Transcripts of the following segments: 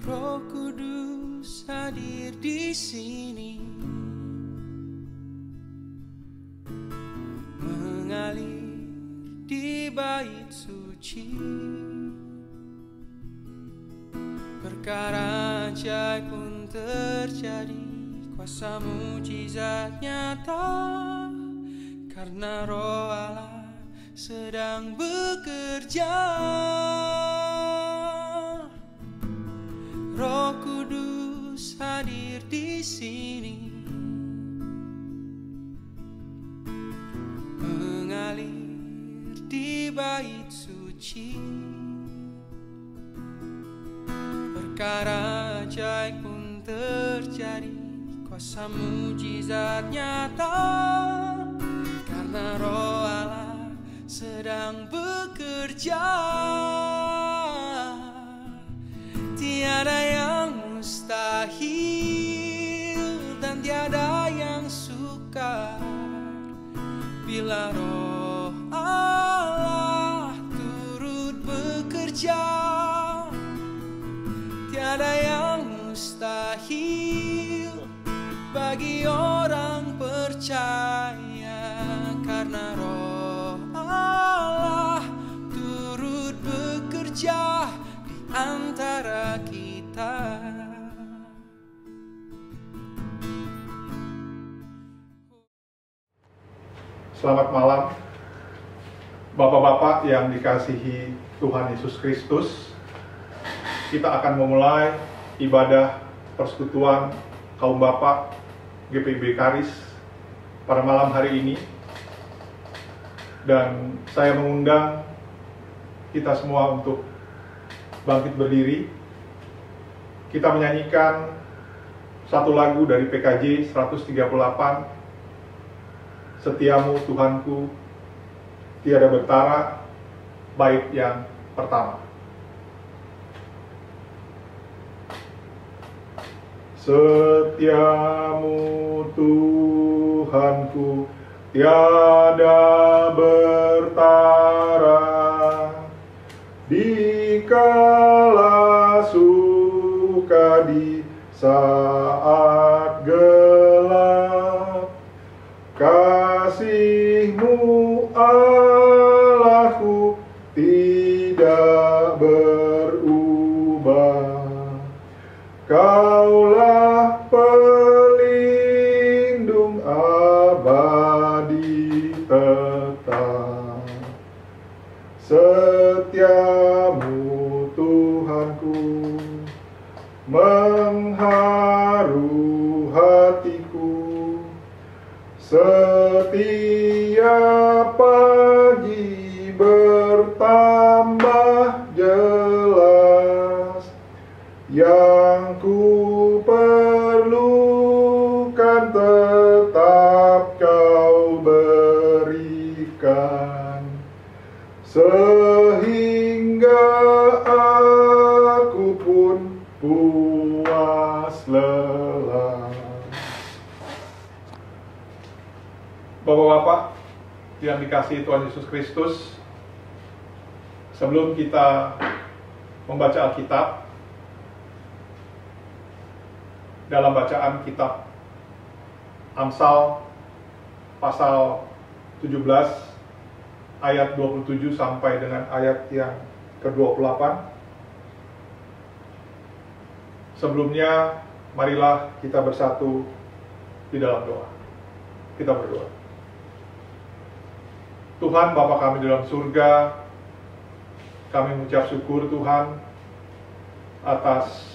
Roh Kudus hadir di sini, mengalir di bait suci. Perkara ajaib pun terjadi, kuasa mujizat nyata, karena Roh Allah sedang bekerja. Roh Kudus hadir di sini, mengalir di bait suci. Perkara ajaib pun terjadi, kuasa mujizat nyata, karena Roh Allah sedang bekerja. Tiada yang mustahil dan tiada yang sukar bila Roh Allah turut bekerja. Tiada yang mustahil bagi orang percaya, karena Roh Allah turut bekerja antara kita. Selamat malam, Bapak-bapak yang dikasihi Tuhan Yesus Kristus. Kita akan memulai ibadah persekutuan kaum Bapak GPIB Karis pada malam hari ini. Dan saya mengundang kita semua untuk bangkit berdiri. Kita menyanyikan satu lagu dari PKJ 138, Setiamu Tuhanku tiada bertara, bait yang pertama. Setiamu Tuhanku tiada bertara, dikala suka di saat gelap, kasih-Mu Allahku tidak berubah. Kaulah pelindung abadi tetap. Setiamu Tuhanku mengharu hatiku. Setiap pagi bertambah jelas, yang ku perlukan tetap Kau berikan, sehingga aku pun puas lelah. Bapak-bapak yang dikasihi Tuhan Yesus Kristus, sebelum kita membaca Alkitab, dalam bacaan kitab Amsal pasal 17 ayat 27 sampai dengan ayat yang ke-28. Sebelumnya, marilah kita bersatu di dalam doa. Kita berdoa. Tuhan Bapa kami di dalam surga, kami mengucap syukur Tuhan atas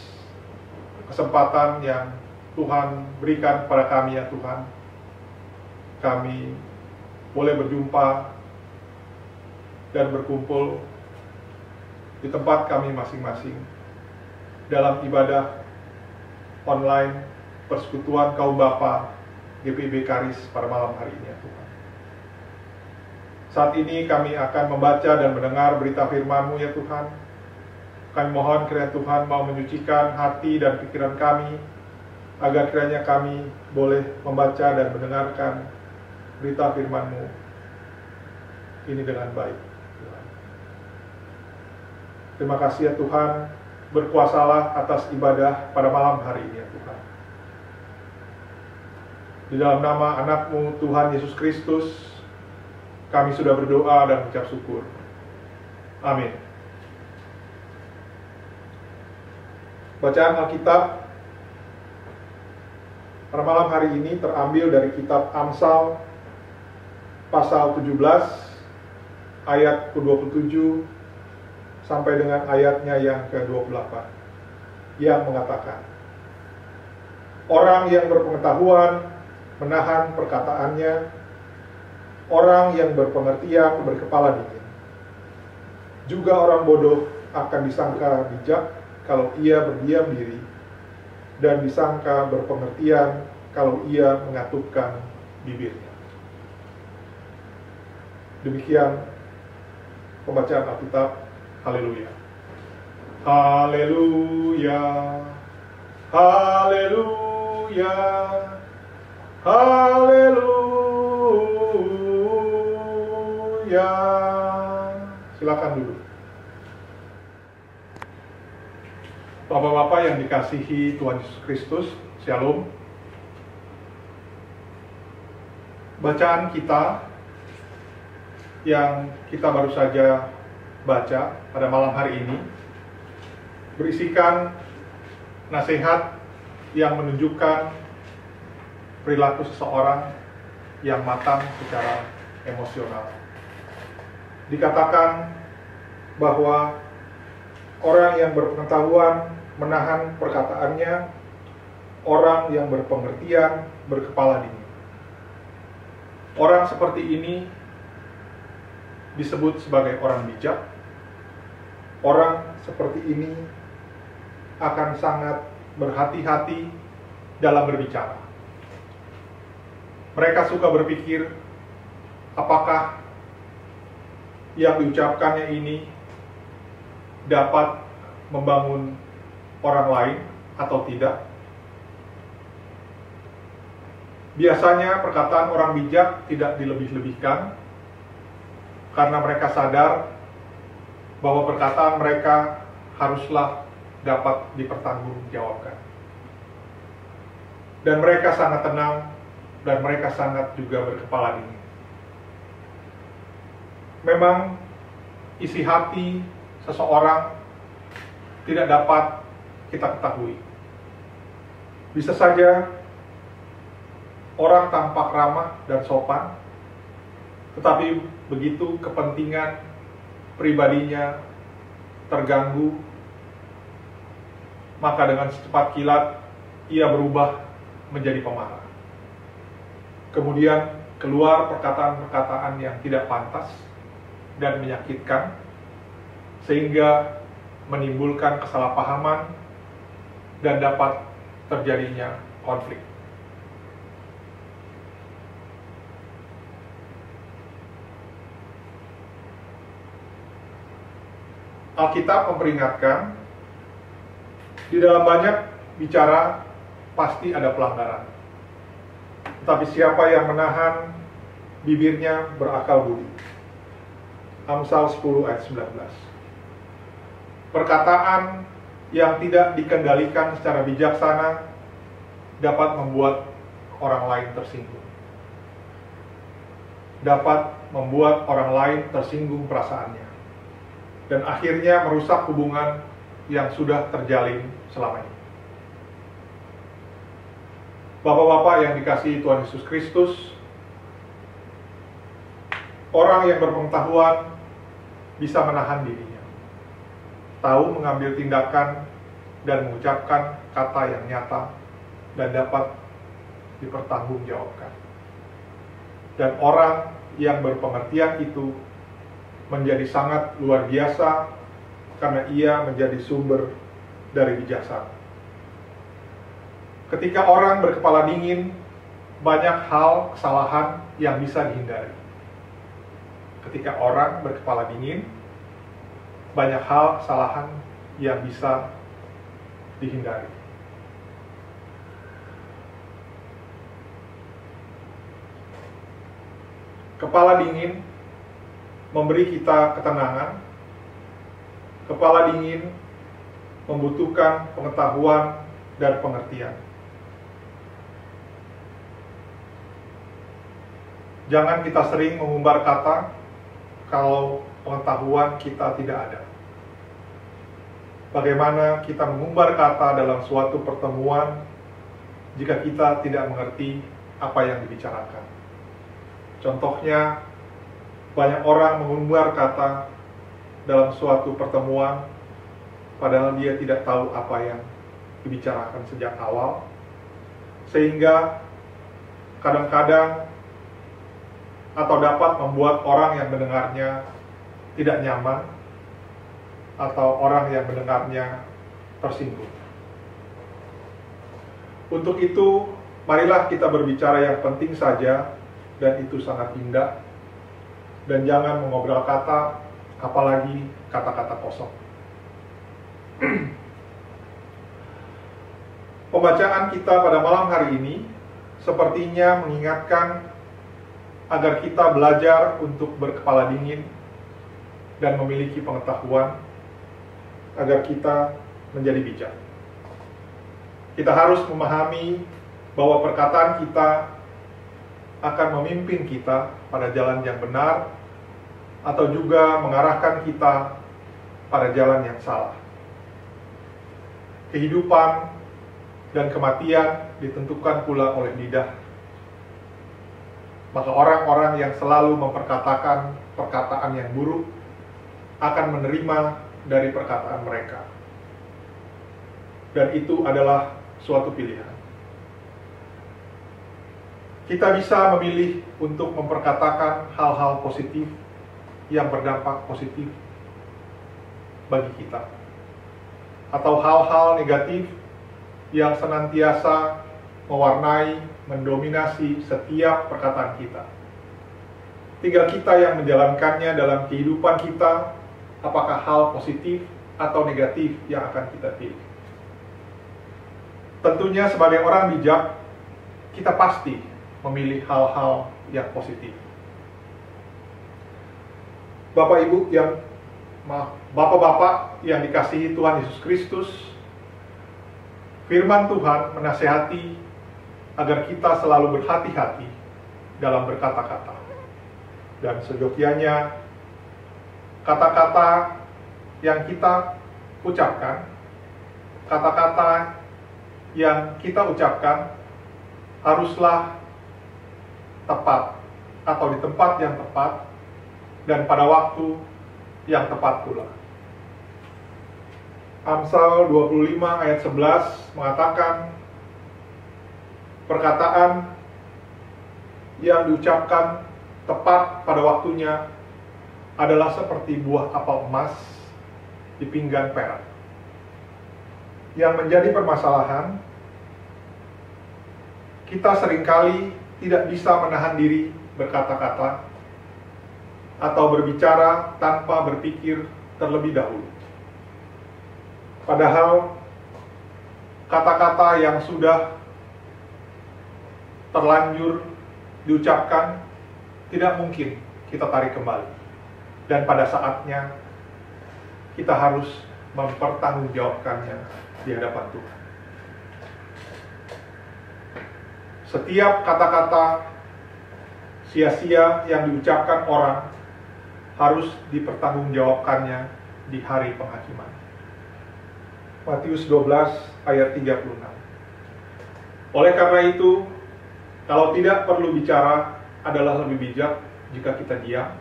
kesempatan yang Tuhan berikan kepada kami ya Tuhan. Kami boleh berjumpa dan berkumpul di tempat kami masing-masing dalam ibadah online persekutuan kaum Bapa GPIB Karis pada malam hari ini ya Tuhan. Saat ini kami akan membaca dan mendengar berita firman-Mu ya Tuhan. Kami mohon kiranya Tuhan mau menyucikan hati dan pikiran kami, agar kiranya kami boleh membaca dan mendengarkan berita firman-Mu ini dengan baik. Terima kasih ya Tuhan, berkuasalah atas ibadah pada malam hari ini ya Tuhan. Di dalam nama anak-Mu Tuhan Yesus Kristus, kami sudah berdoa dan mengucap syukur. Amin. Bacaan Alkitab pada malam hari ini terambil dari kitab Amsal pasal 17 ayat ke-27 sampai dengan ayatnya yang ke-28 yang mengatakan, orang yang berpengetahuan menahan perkataannya, orang yang berpengertian berkepala dingin. Juga orang bodoh akan disangka bijak kalau ia berdiam diri, dan disangka berpengertian kalau ia mengatupkan bibirnya. Demikian pembacaan Alkitab. Haleluya. Haleluya. Haleluya. Haleluya. Silakan duduk. Bapak-bapak yang dikasihi Tuhan Yesus Kristus, Shalom. Bacaan kita yang kita baru saja baca pada malam hari ini berisikan nasihat yang menunjukkan perilaku seseorang yang matang secara emosional. Dikatakan bahwa orang yang berpengetahuan menahan perkataannya, orang yang berpengertian berkepala dingin. Orang seperti ini disebut sebagai orang bijak. Orang seperti ini akan sangat berhati-hati dalam berbicara. Mereka suka berpikir, apakah yang diucapkannya ini dapat membangun orang lain atau tidak. Biasanya perkataan orang bijak tidak dilebih-lebihkan, karena mereka sadar bahwa perkataan mereka haruslah dapat dipertanggungjawabkan. Dan mereka sangat tenang, dan mereka sangat juga berkepala dingin. Memang isi hati seseorang tidak dapat kita ketahui. Bisa saja orang tampak ramah dan sopan, tetapi begitu kepentingan pribadinya terganggu, maka dengan secepat kilat ia berubah menjadi pemarah. Kemudian keluar perkataan-perkataan yang tidak pantas dan menyakitkan, sehingga menimbulkan kesalahpahaman dan dapat terjadinya konflik. Alkitab memperingatkan, di dalam banyak bicara pasti ada pelanggaran. Tetapi siapa yang menahan bibirnya berakal budi. Amsal 10 ayat 19. Perkataan yang tidak dikendalikan secara bijaksana dapat membuat orang lain tersinggung. Dapat membuat orang lain tersinggung perasaannya. Dan akhirnya merusak hubungan yang sudah terjalin selama ini. Bapak-bapak yang dikasihi Tuhan Yesus Kristus, orang yang berpengetahuan bisa menahan dirinya, tahu mengambil tindakan dan mengucapkan kata yang nyata dan dapat dipertanggungjawabkan. Dan orang yang berpengertian itu menjadi sangat luar biasa karena ia menjadi sumber dari bijaksana. Ketika orang berkepala dingin, banyak hal kesalahan yang bisa dihindari. Ketika orang berkepala dingin, banyak hal kesalahan yang bisa dihindari. Kepala dingin memberi kita ketenangan. Kepala dingin membutuhkan pengetahuan dan pengertian. Jangan kita sering mengumbar kata kalau pengetahuan kita tidak ada. Bagaimana kita mengumbar kata dalam suatu pertemuan jika kita tidak mengerti apa yang dibicarakan? Contohnya, banyak orang mengumbar kata dalam suatu pertemuan padahal dia tidak tahu apa yang dibicarakan sejak awal, sehingga kadang-kadang atau dapat membuat orang yang mendengarnya tidak nyaman atau orang yang mendengarnya tersinggung. Untuk itu, marilah kita berbicara yang penting saja, dan itu sangat indah, dan jangan mengobrol kata, apalagi kata-kata kosong. Pembacaan kita pada malam hari ini sepertinya mengingatkan agar kita belajar untuk berkepala dingin dan memiliki pengetahuan agar kita menjadi bijak. Kita harus memahami bahwa perkataan kita akan memimpin kita pada jalan yang benar atau juga mengarahkan kita pada jalan yang salah. Kehidupan dan kematian ditentukan pula oleh lidah. Maka orang-orang yang selalu memperkatakan perkataan yang buruk akan menerima dari perkataan mereka. Dan itu adalah suatu pilihan. Kita bisa memilih untuk memperkatakan hal-hal positif yang berdampak positif bagi kita, atau hal-hal negatif yang senantiasa mewarnai, mendominasi setiap perkataan kita. Tinggal kita yang menjalankannya dalam kehidupan kita, apakah hal positif atau negatif yang akan kita pilih. Tentunya sebagai orang bijak, kita pasti memilih hal-hal yang positif. Bapak-bapak yang dikasihi Tuhan Yesus Kristus, firman Tuhan menasihati agar kita selalu berhati-hati dalam berkata-kata. Dan seyogyanya, kata-kata yang kita ucapkan, kata-kata yang kita ucapkan haruslah tepat atau di tempat yang tepat dan pada waktu yang tepat pula. Amsal 25 ayat 11 mengatakan, perkataan yang diucapkan tepat pada waktunya adalah seperti buah apel emas di pinggan perak. Yang menjadi permasalahan, kita seringkali tidak bisa menahan diri berkata-kata atau berbicara tanpa berpikir terlebih dahulu. Padahal kata-kata yang sudah terlanjur diucapkan tidak mungkin kita tarik kembali. Dan pada saatnya kita harus mempertanggungjawabkannya di hadapan Tuhan. Setiap kata-kata sia-sia yang diucapkan orang harus dipertanggungjawabkannya di hari penghakiman. Matius 12 ayat 36. Oleh karena itu, kalau tidak perlu bicara adalah lebih bijak jika kita diam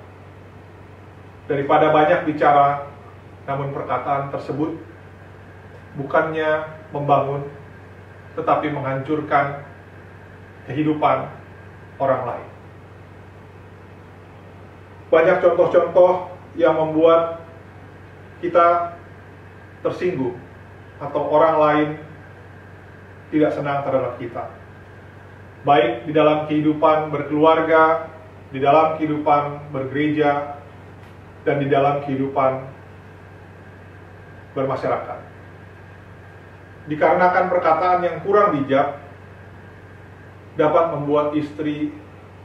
daripada banyak bicara, namun perkataan tersebut bukannya membangun, tetapi menghancurkan kehidupan orang lain. Banyak contoh-contoh yang membuat kita tersinggung atau orang lain tidak senang terhadap kita. Baik di dalam kehidupan berkeluarga, di dalam kehidupan bergereja, dan di dalam kehidupan bermasyarakat. Dikarenakan perkataan yang kurang bijak dapat membuat istri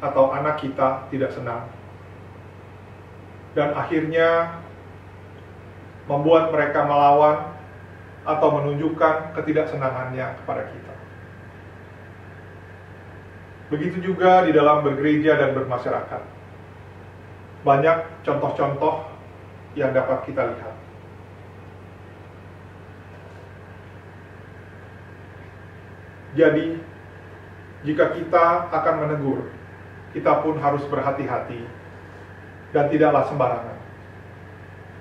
atau anak kita tidak senang, dan akhirnya membuat mereka melawan atau menunjukkan ketidaksenangannya kepada kita. Begitu juga di dalam bergereja dan bermasyarakat. Banyak contoh-contoh yang dapat kita lihat. Jadi, jika kita akan menegur, kita pun harus berhati-hati dan tidaklah sembarangan.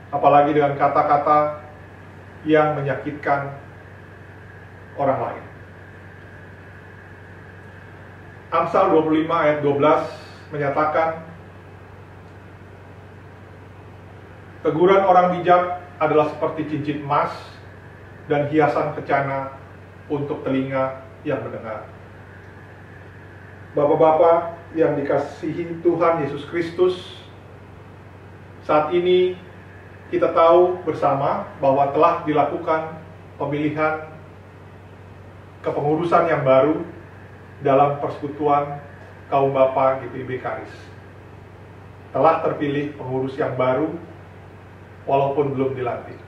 Apalagi dengan kata-kata yang menyakitkan orang lain. Amsal 25 ayat 12 menyatakan, teguran orang bijak adalah seperti cincin emas dan hiasan kecana untuk telinga yang mendengar. Bapak-bapak yang dikasihi Tuhan Yesus Kristus, saat ini kita tahu bersama bahwa telah dilakukan pemilihan kepengurusan yang baru dalam persekutuan kaum bapa GPIB Karis. Telah terpilih pengurus yang baru walaupun belum dilantik.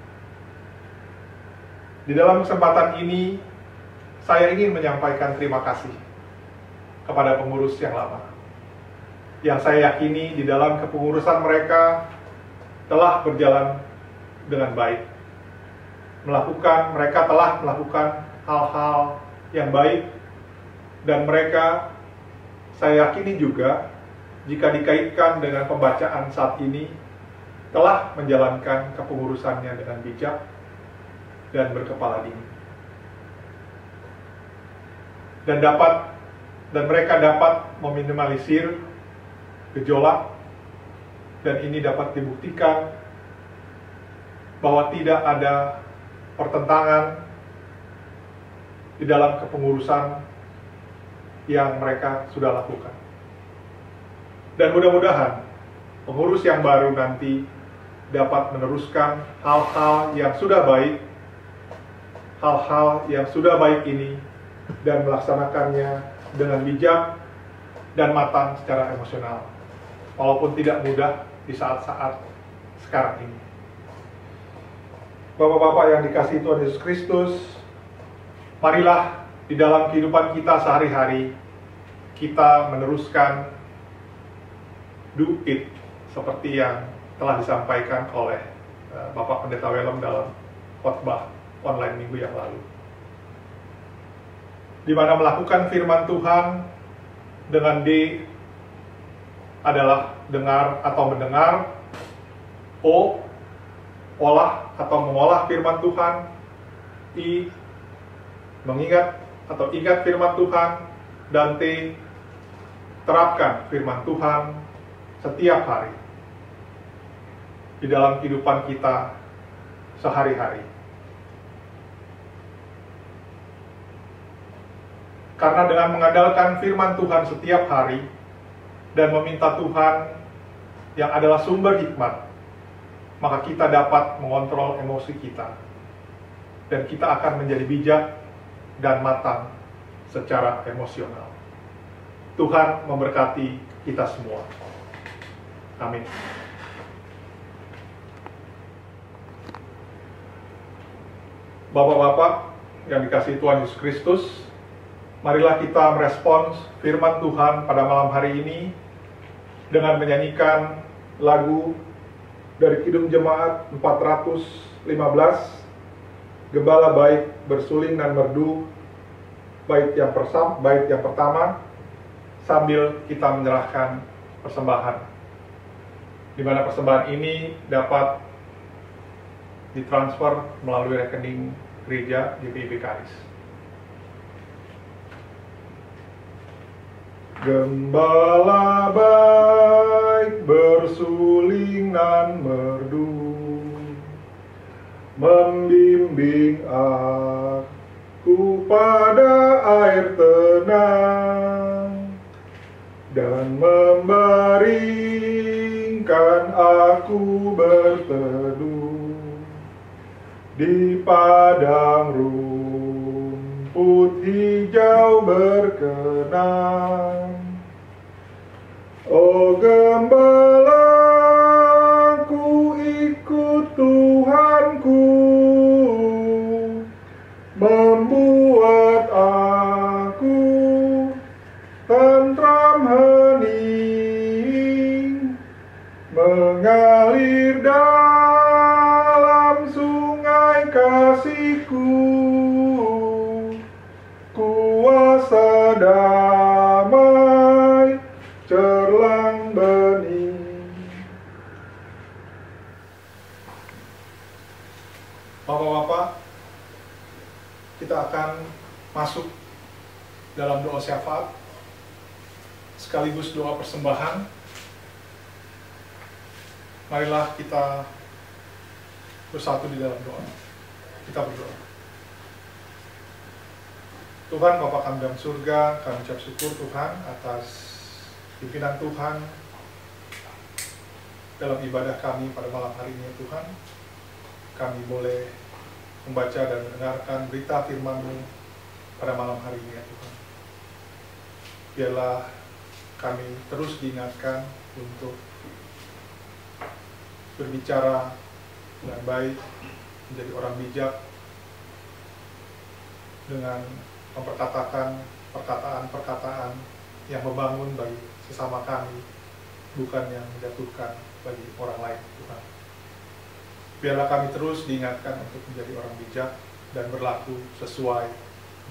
Di dalam kesempatan ini saya ingin menyampaikan terima kasih kepada pengurus yang lama, yang saya yakini di dalam kepengurusan mereka telah berjalan dengan baik. Mereka telah melakukan hal-hal yang baik, dan mereka, saya yakini juga, jika dikaitkan dengan pembacaan saat ini, telah menjalankan kepengurusannya dengan bijak dan berkepala dingin. Dan mereka dapat meminimalisir gejolak, dan ini dapat dibuktikan bahwa tidak ada pertentangan di dalam kepengurusan yang mereka sudah lakukan. Dan mudah-mudahan pengurus yang baru nanti dapat meneruskan hal-hal yang sudah baik ini dan melaksanakannya dengan bijak dan matang secara emosional, walaupun tidak mudah di saat-saat sekarang ini. Bapak-bapak yang dikasihi Tuhan Yesus Kristus, marilah di dalam kehidupan kita sehari-hari kita meneruskan do it seperti yang telah disampaikan oleh Bapak Pendeta Welem dalam khotbah online minggu yang lalu, di mana melakukan firman Tuhan dengan D adalah dengar atau mendengar, O olah atau mengolah firman Tuhan, I mengingat atau ingat firman Tuhan, dan T terapkan firman Tuhan setiap hari di dalam kehidupan kita sehari-hari. Karena dengan mengandalkan firman Tuhan setiap hari dan meminta Tuhan yang adalah sumber hikmat, maka kita dapat mengontrol emosi kita, dan kita akan menjadi bijak dan matang secara emosional. Tuhan memberkati kita semua. Amin. Bapak-bapak yang dikasihi Tuhan Yesus Kristus, marilah kita merespons firman Tuhan pada malam hari ini dengan menyanyikan lagu dari Kidung Jemaat 415, Gembala Baik Bersuling dan Merdu, bait yang pertama, sambil kita menyerahkan persembahan, di mana persembahan ini dapat ditransfer melalui rekening gereja GPIB Karis. Gembala baik bersuling nan merdu, membimbing aku pada air tenang, dan membaringkan aku berteduh di padang rumput hijau berkenan. Oh gembala, ku ikut Tuhanku, membuat aku tentram hening, mengalir dalam sungai kasih-Ku, kuasa damai cerlang bening. Bapak-bapak, kita akan masuk dalam doa syafaat sekaligus doa persembahan. Marilah kita bersatu di dalam doa. Kita berdoa. Tuhan Bapa kami dalam surga, kami ucap syukur Tuhan atas pimpinan Tuhan dalam ibadah kami pada malam hari ini Tuhan. Kami boleh membaca dan mendengarkan berita firman-Mu pada malam hari ini Tuhan. Biarlah kami terus diingatkan untuk berbicara dengan baik, menjadi orang bijak, dengan memperkatakan perkataan-perkataan yang membangun bagi sesama kami, bukan yang menjatuhkan bagi orang lain Tuhan. Biarlah kami terus diingatkan untuk menjadi orang bijak dan berlaku sesuai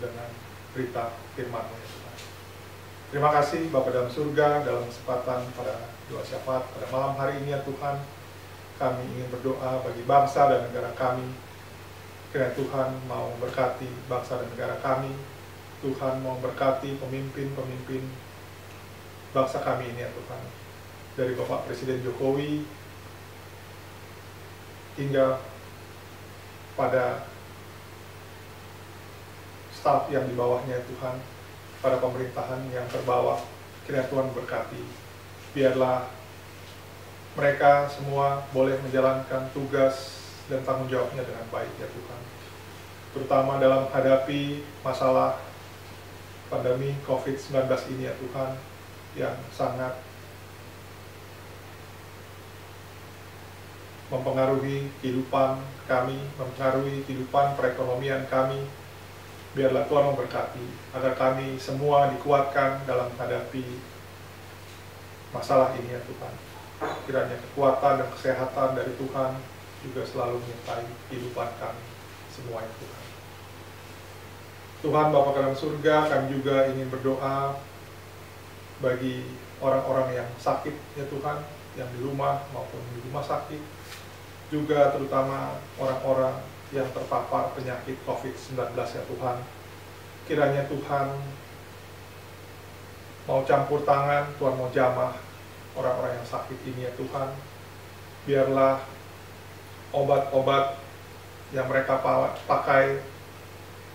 dengan berita firman-Mu ya Tuhan. Terima kasih Bapa dalam surga, dalam kesempatan pada doa syafaat pada malam hari ini ya Tuhan. Kami ingin berdoa bagi bangsa dan negara kami. Kiranya Tuhan mau berkati bangsa dan negara kami. Tuhan mau berkati pemimpin-pemimpin bangsa kami ini ya Tuhan. Dari Bapak Presiden Jokowi hingga pada staf yang di bawahnya Tuhan, pada pemerintahan yang terbawah, kiranya Tuhan berkati. Biarlah mereka semua boleh menjalankan tugas dan tanggung jawabnya dengan baik ya Tuhan. Terutama dalam menghadapi masalah pandemi COVID-19 ini ya Tuhan, yang sangat mempengaruhi kehidupan kami, mempengaruhi kehidupan perekonomian kami. Biarlah Tuhan memberkati, agar kami semua dikuatkan dalam menghadapi masalah ini ya Tuhan. Kiranya kekuatan dan kesehatan dari Tuhan juga selalu menyertai kehidupan kami semua ya Tuhan. Tuhan Bapa dalam surga, kami juga ingin berdoa bagi orang-orang yang sakit ya Tuhan, yang di rumah maupun di rumah sakit, juga terutama orang-orang yang terpapar penyakit COVID-19 ya Tuhan. Kiranya Tuhan mau campur tangan, Tuhan mau jamah orang-orang yang sakit ini ya Tuhan. Biarlah obat-obat yang mereka pakai,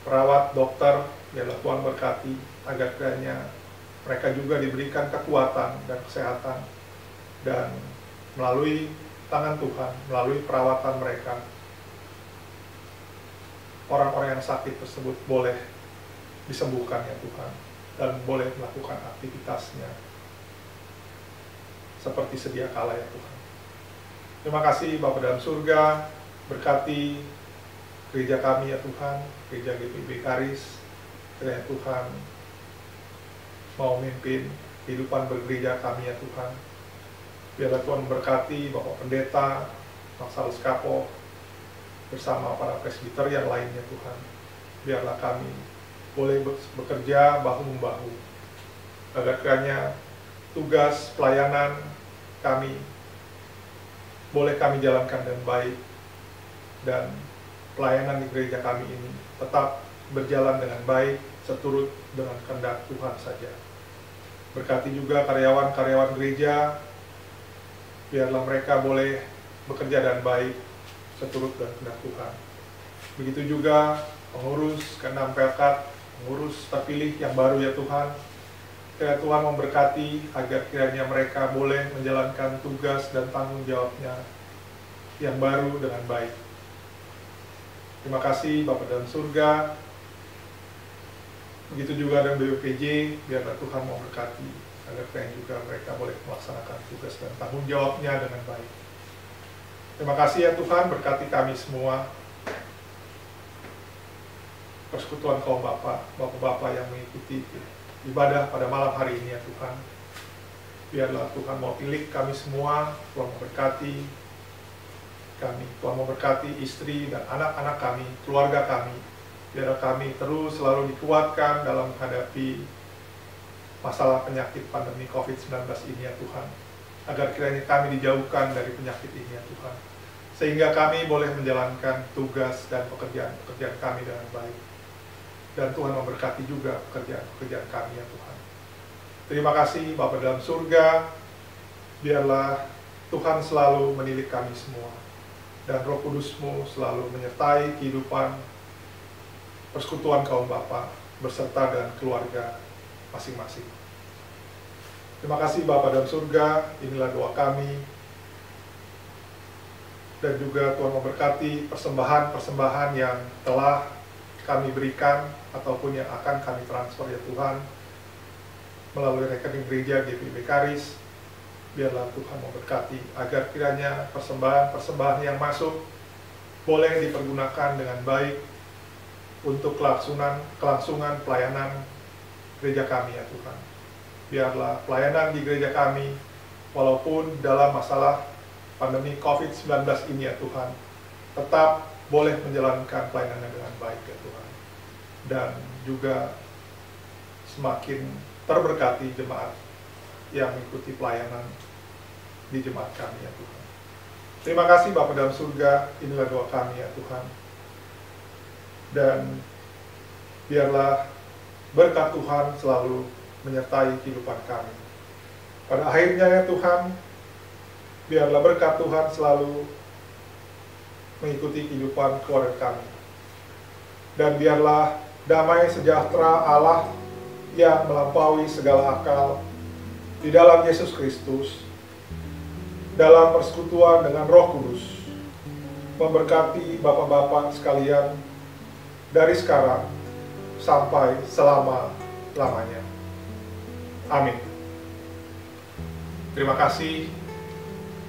perawat, dokter, biarlah Tuhan berkati, agar kiranya mereka juga diberikan kekuatan dan kesehatan, dan melalui tangan Tuhan, melalui perawatan mereka, orang-orang yang sakit tersebut boleh disembuhkan ya Tuhan, dan boleh melakukan aktivitasnya seperti sedia kala ya Tuhan. Terima kasih Bapa dalam surga, berkati gereja kami ya Tuhan, gereja GPIB Karis. Kiranya Tuhan mau memimpin kehidupan bergereja kami ya Tuhan. Biarlah Tuhan memberkati Bapak Pendeta, Bang Salus Kapo, bersama para presbiter yang lainnya Tuhan. Biarlah kami boleh bekerja bahu-membahu, agar kiranya tugas pelayanan kami boleh kami jalankan dengan baik, dan pelayanan di gereja kami ini tetap berjalan dengan baik, seturut dengan kehendak Tuhan saja. Berkati juga karyawan-karyawan gereja, biarlah mereka boleh bekerja dengan baik, seturut dengan kehendak Tuhan. Begitu juga pengurus ke-6 Pelkat, pengurus terpilih yang baru ya Tuhan. Kiranya Tuhan memberkati, agar kiranya mereka boleh menjalankan tugas dan tanggung jawabnya yang baru dengan baik. Terima kasih Bapa dalam surga. Begitu juga dengan BPPJ, biarlah Tuhan memberkati, agar kiranya juga mereka boleh melaksanakan tugas dan tanggung jawabnya dengan baik. Terima kasih ya Tuhan, berkati kami semua. persekutuan kaum bapak-bapak yang mengikuti ibadah pada malam hari ini ya Tuhan. Biarlah Tuhan mau pilih kami semua, Tuhan memberkati kami, Tuhan memberkati istri dan anak-anak kami, keluarga kami. Biarlah kami terus selalu dikuatkan dalam menghadapi masalah penyakit pandemi COVID-19 ini ya Tuhan. Agar kiranya kami dijauhkan dari penyakit ini ya Tuhan. Sehingga kami boleh menjalankan tugas dan pekerjaan kami dengan baik. Dan Tuhan memberkati juga pekerjaan kami ya Tuhan. Terima kasih Bapa dalam surga. Biarlah Tuhan selalu menilik kami semua. Dan Roh Kudus-Mu selalu menyertai kehidupan persekutuan kaum Bapa berserta dengan keluarga masing-masing. Terima kasih Bapa dalam surga, inilah doa kami. Dan juga Tuhan memberkati persembahan-persembahan yang telah kami berikan ataupun yang akan kami transfer ya Tuhan melalui rekening gereja GPIB Karis. Biarlah Tuhan memberkati agar kiranya persembahan-persembahan yang masuk boleh dipergunakan dengan baik untuk kelangsungan pelayanan gereja kami ya Tuhan. Biarlah pelayanan di gereja kami, walaupun dalam masalah pandemi COVID-19 ini ya Tuhan, tetap boleh menjalankan pelayanannya dengan baik ya Tuhan. Dan juga semakin terberkati jemaat yang mengikuti pelayanan di jemaat kami ya Tuhan. Terima kasih Bapa dalam surga, inilah doa kami ya Tuhan. Dan biarlah berkat Tuhan selalu menyertai kehidupan kami. Pada akhirnya ya Tuhan, biarlah berkat Tuhan selalu mengikuti kehidupan keluarga kami. Dan biarlah damai sejahtera Allah yang melampaui segala akal di dalam Yesus Kristus, dalam persekutuan dengan Roh Kudus, memberkati bapak-bapak sekalian dari sekarang sampai selama-lamanya. Amin. Terima kasih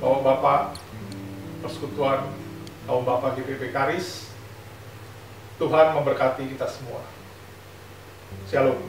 Bapak-bapak persekutuan kaum Bapak GPIB Karis. Tuhan memberkati kita semua. Shalom.